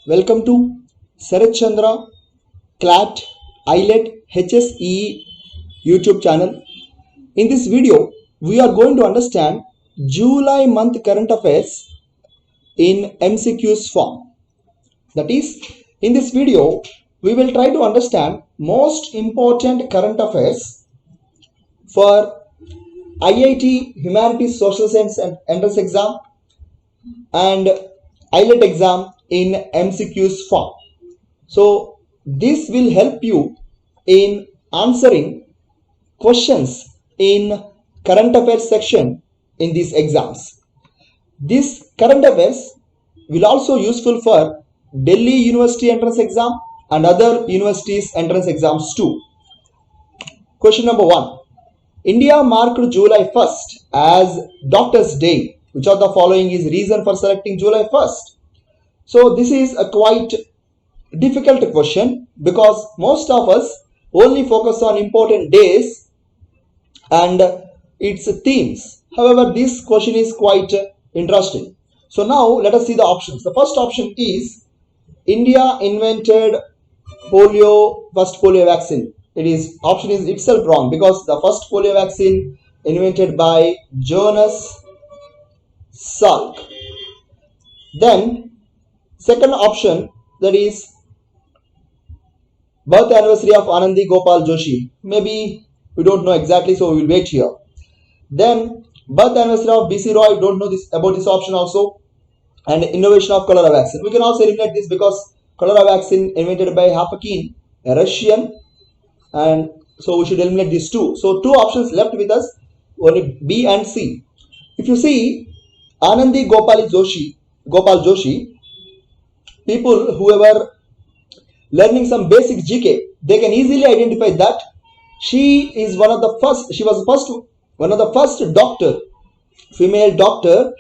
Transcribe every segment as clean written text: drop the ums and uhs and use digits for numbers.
Welcome to Sarat Chandra CLAT IELT HSE YouTube channel. In this video, we are going to understand July month current affairs in MCQs form. That is, in this video, we will try to understand most important current affairs for IIT Humanities Social Science and Entrance Exam and IELT exam in MCQs form. So this will help you in answering questions in current affairs section in these exams. This current affairs will also useful for Delhi University entrance exam and other universities entrance exams too. Question number 1. India marked July 1st as Doctors' Day. Which of the following is reason for selecting July 1st? So this is a quite difficult question because most of us only focus on important days and its themes. However, this question is quite interesting. So now let us see the options. The first option is India invented first polio vaccine. It is option is itself wrong because the first polio vaccine invented by Jonas Salk. Then second option, that is birth anniversary of Anandi Gopal Joshi. Maybe we don't know exactly, so we will wait here. Then birth anniversary of BC Roy. Don't know this about this option also. And innovation of cholera vaccine. We can also eliminate this because cholera vaccine invented by Hapakin, a Russian, and so we should eliminate these two. So two options left with us, only B and C. If you see Anandi Gopal Joshi, people who were learning some basic GK, they can easily identify that she was one of the first female doctor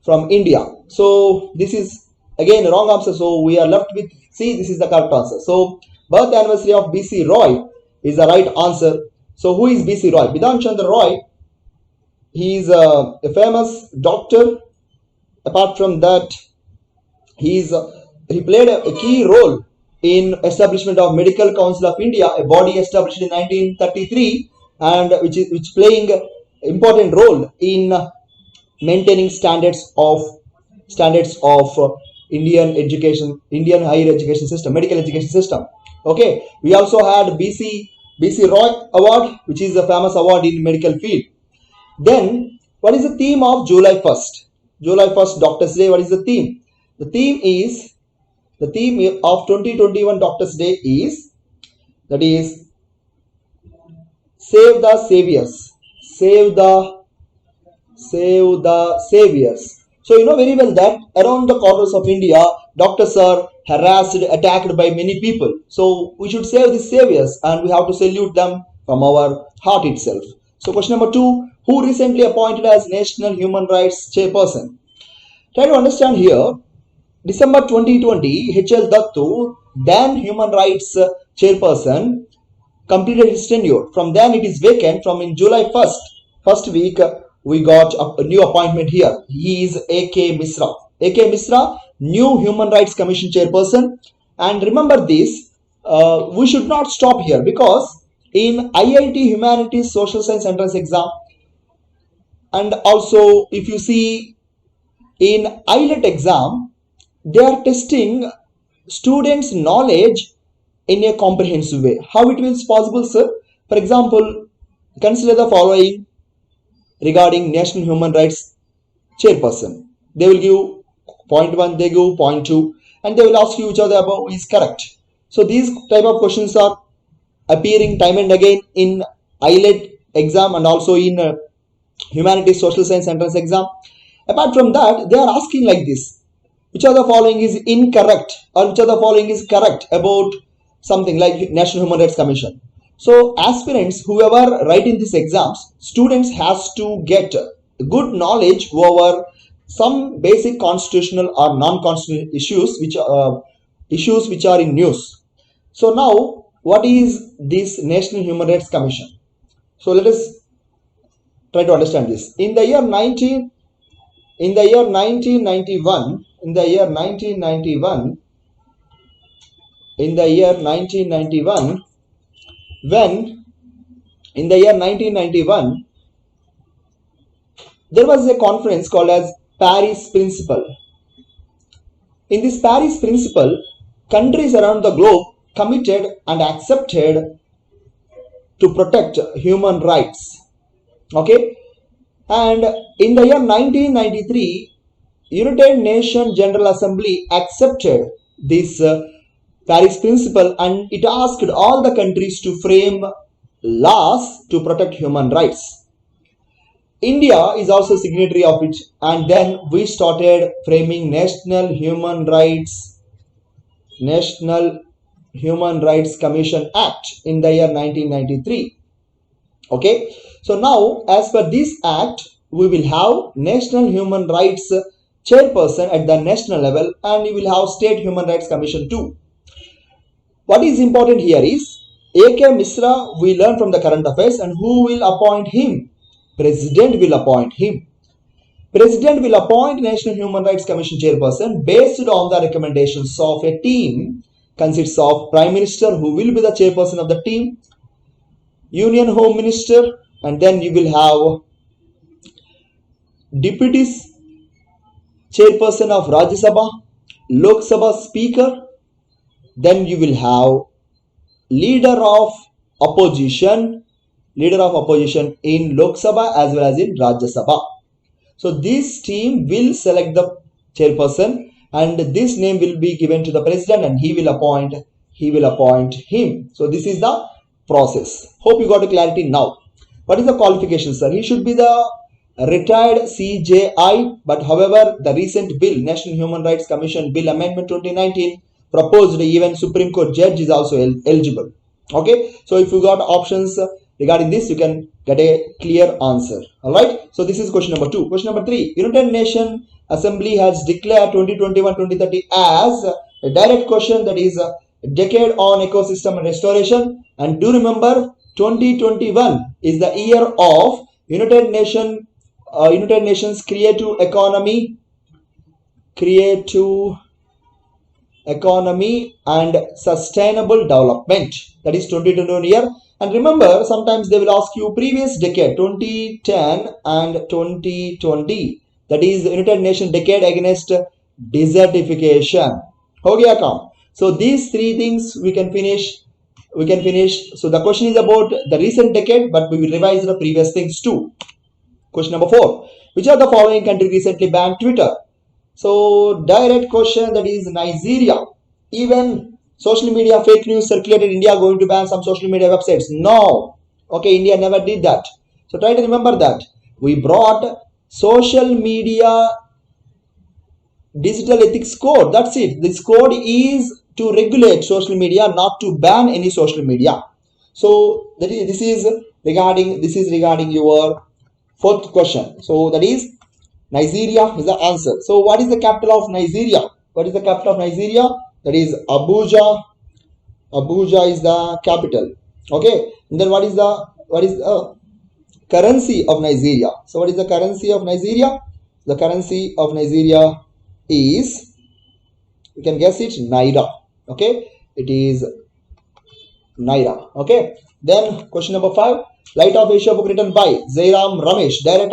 from India. So this is again wrong answer. So we are left with C. This is the correct answer. So birth anniversary of BC Roy is the right answer. So who is BC Roy? Bidhan Chandra Roy. He is a famous doctor. Apart from that, he played a key role in establishment of Medical Council of India, a body established in 1933 and which playing important role in maintaining standards of Indian higher education system, medical education system. Okay, we also had BC Roy Award, which is a famous award in medical field. Then, what is the theme of July 1st? July 1st, Doctors' Day. What is the theme? The theme of 2021 Doctors' Day is, that is, Save the Saviors. Save the Saviors. So you know very well that around the corners of India, doctors are harassed, attacked by many people. So we should save the saviors and we have to salute them from our heart itself. So question number 2, who recently appointed as National Human Rights Chairperson? Try to understand here. December 2020, H.L. Dattu, then Human Rights Chairperson, completed his tenure. From then it is vacant. From in July 1st, first week, we got a new appointment here. He is A.K. Misra. A.K. Misra, new Human Rights Commission Chairperson. And remember this, we should not stop here because in IIT Humanities Social Science Entrance Exam, and also if you see in IELT exam, they are testing students' knowledge in a comprehensive way. How it is possible, sir? For example, consider the following regarding National Human Rights Chairperson. They will give point 1, they give point 2, and they will ask you which of the above is correct. So these type of questions are appearing time and again in IELT exam and also in Humanities Social Science Entrance Exam. Apart from that, they are asking like this: which of the following is incorrect or which of the following is correct about something like National Human Rights Commission. So aspirants, whoever write in these exams, students has to get good knowledge over some basic constitutional or non-constitutional issues which are in news. So now, what is this National Human Rights Commission? So let us try to understand this. In the year 1991, in the year 1991, when in the year 1991 there was a conference called as Paris Principle. In this Paris Principle, countries around the globe committed and accepted to protect human rights. Okay, and in the year 1993, United Nations General Assembly accepted this Paris Principle, and it asked all the countries to frame laws to protect human rights. India is also signatory of it, and then we started framing National Human Rights Commission Act in the year 1993. Okay, so now as per this act, we will have National Human Rights Chairperson at the national level, and we will have State Human Rights Commission too. What is important here is A.K. Misra we learn from the current affairs, and who will appoint him? President will appoint him. President will appoint National Human Rights Commission Chairperson based on the recommendations of a team consists of Prime Minister, who will be the chairperson of the team, Union Home Minister, and then you will have deputies, chairperson of Rajya Sabha, Lok Sabha Speaker, then you will have leader of opposition in Lok Sabha as well as in Rajya Sabha. So this team will select the chairperson, and this name will be given to the president, and he will appoint him. So this is the process. Hope you got a clarity now. What is the qualification, sir? He should be the retired CJI, but however the recent bill, National Human Rights Commission Bill Amendment 2019, proposed even Supreme Court judge is also eligible. Okay, so if you got options regarding this, you can get a clear answer. Alright, so this is question number 2. Question number 3, United Nations Assembly has declared 2021-2030 as a direct question, that is a decade on ecosystem restoration. And do remember, 2021 is the year of United Nations Creative Economy and Sustainable Development. That is 2021 year. And remember, sometimes they will ask you previous decade, 2010 and 2020. That is United Nations Decade Against Desertification. Ho gaya kaam. So these three things we can finish. So the question is about the recent decade, but we will revise the previous things too. Question number 4. Which of the following country recently banned Twitter? So direct question, that is Nigeria. Even social media fake news circulated, India going to ban some social media websites. No. Okay, India never did that. So try to remember that. We brought social media digital ethics code. That's it. This code is to regulate social media, not to ban any social media. So this is regarding your 4th question. So that is Nigeria is the answer. So what is the capital of Nigeria? What is the capital of Nigeria? That is Abuja. Abuja is the capital. Okay. And then what is the currency of Nigeria? So what is the currency of Nigeria? The currency of Nigeria is, you can guess it, Naira. Okay. It is Naira. Okay. Then question number 5. Light of Asia book written by Jairam Ramesh. Direct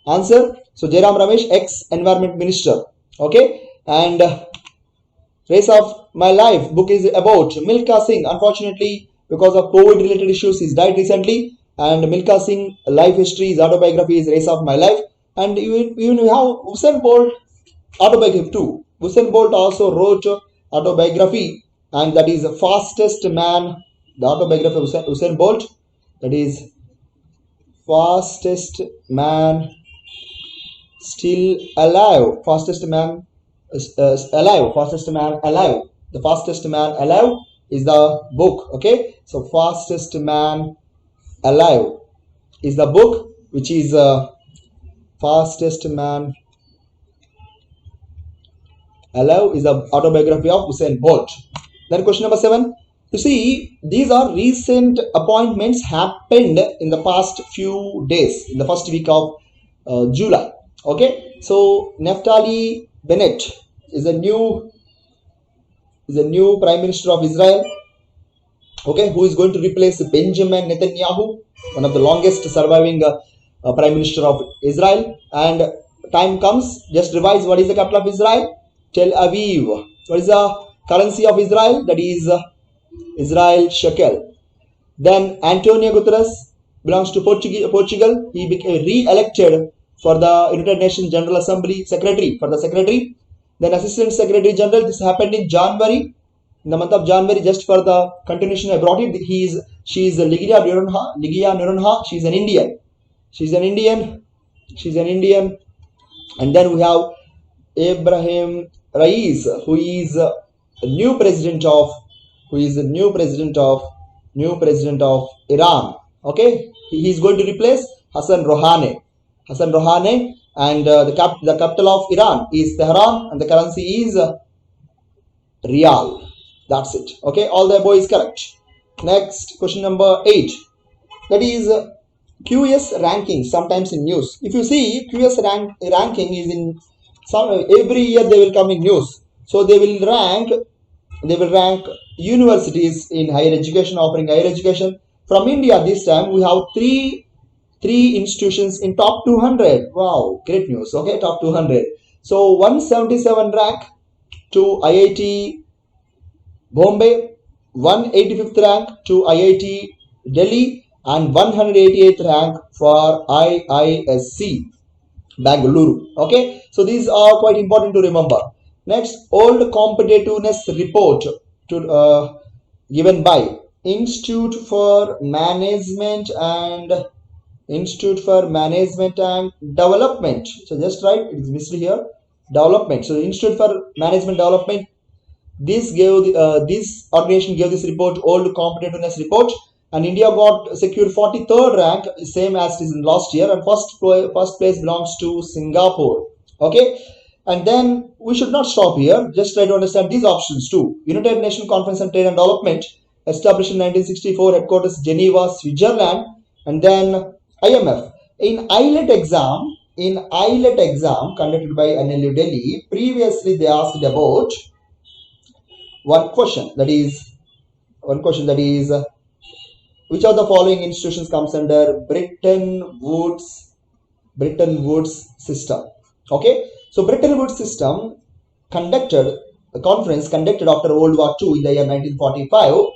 answer. So Jairam Ramesh, ex-environment minister. Okay. And Race of My Life book is about Milkha Singh. Unfortunately, because of COVID related issues, he's died recently. And Milkha Singh life history, his autobiography is Race of My Life. And even you have Usain Bolt autobiography too. Usain Bolt also wrote autobiography, and that is Fastest Man. The autobiography of Usain Bolt, that is Fastest Man Still Alive. Fastest Man Alive. Fastest Man Alive. The Fastest Man Alive is the book. Okay, so Fastest Man Alive is the book, which is Fastest Man Alive is the autobiography of Usain Bolt. Then question number 7. You see, these are recent appointments happened in the past few days, in the first week of July. Okay, so Naftali Bennett is a new is a new Prime Minister of Israel. Okay, who is going to replace Benjamin Netanyahu, one of the longest surviving Prime Minister of Israel. And time comes, just revise what is the capital of Israel? Tel Aviv. What is the currency of Israel? That is Israel shekel. Then Antonio Guterres belongs to Portugal. He became re-elected for the United Nations General Assembly Secretary, for the Secretary. Then Assistant Secretary General, this happened in January. In the month of January, just for the continuation, I brought it. She is Ligia Nuranha. She is an Indian. She's an Indian. And then we have Ibrahim Rais, who is the new president of Iran. Okay, he is going to replace Hassan Rouhani. And the capital of Iran is Tehran, and the currency is Riyal. That's it. Okay, all the above is correct. Next, question number 8. That is QS ranking, sometimes in news. If you see, QS ranking is in every year they will come in news. So they will rank universities in higher education, offering higher education. From India this time we have three institutions in top 200. Wow, great news. Okay, top 200. So 177 rank to IIT Bombay, 185th rank to IIT Delhi, and 188th rank for IISc Bangalore. Okay, so these are quite important to remember. Next, old competitiveness report given by Institute for Management and Development. So just write, it is missed here, development. So Institute for Management Development. This organization gave this report, old competitiveness report, and India got secured 43rd rank, same as it is in last year, and first place belongs to Singapore. Okay, and then we should not stop here. Just try to understand these options too. United Nations Conference on Trade and Development, established in 1964, headquarters Geneva, Switzerland, and then IMF. In IELTS exam conducted by NLU Delhi, previously they asked about one question that is which of the following institutions comes under Bretton Woods system. Okay, so Bretton Woods system conducted a conference conducted after World War II in the year 1945,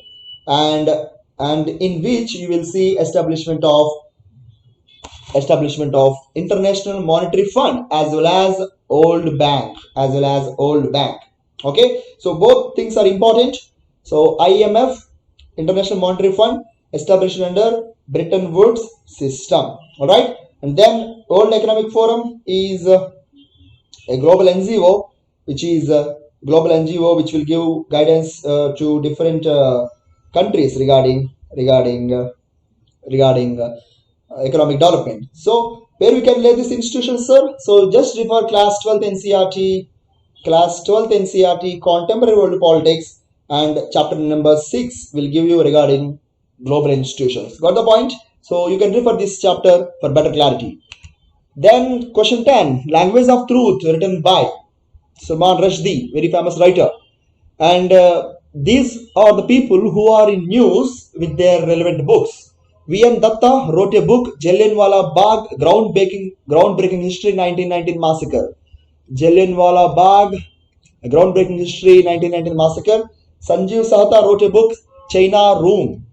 and in which you will see establishment of International Monetary Fund as well as Old Bank. Okay, so both things are important. So IMF, International Monetary Fund, established under Bretton Woods system. All right, and then World Economic Forum is a global NGO, which will give guidance to different countries regarding economic development. So where we can lay this institution, sir? So just refer class 12th NCERT Contemporary World Politics, and chapter number 6 will give you regarding global institutions. Got the point? So you can refer this chapter for better clarity. Then question 10, Language of Truth, written by Salman Rushdie, very famous writer. And these are the people who are in news with their relevant books. V.N. Datta wrote a book, Jallianwala Bagh, groundbreaking history, 1919 massacre. Jallianwala Bagh, groundbreaking history, 1919 massacre. Sanjeev Sahata wrote a book, China Room.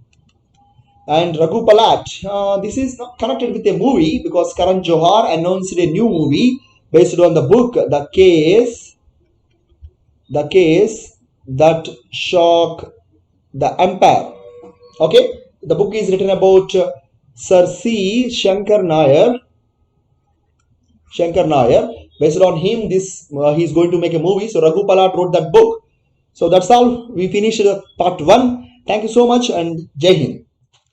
And Raghu Palat, this is not connected with a movie because Karan Johar announced a new movie based on the book, The Case That Shook the Empire. Okay, the book is written about Sir C. Shankar Nair. Based on him, he is going to make a movie. So Raghu Palat wrote that book. So that's all. We finished part 1. Thank you so much and Jai Hind.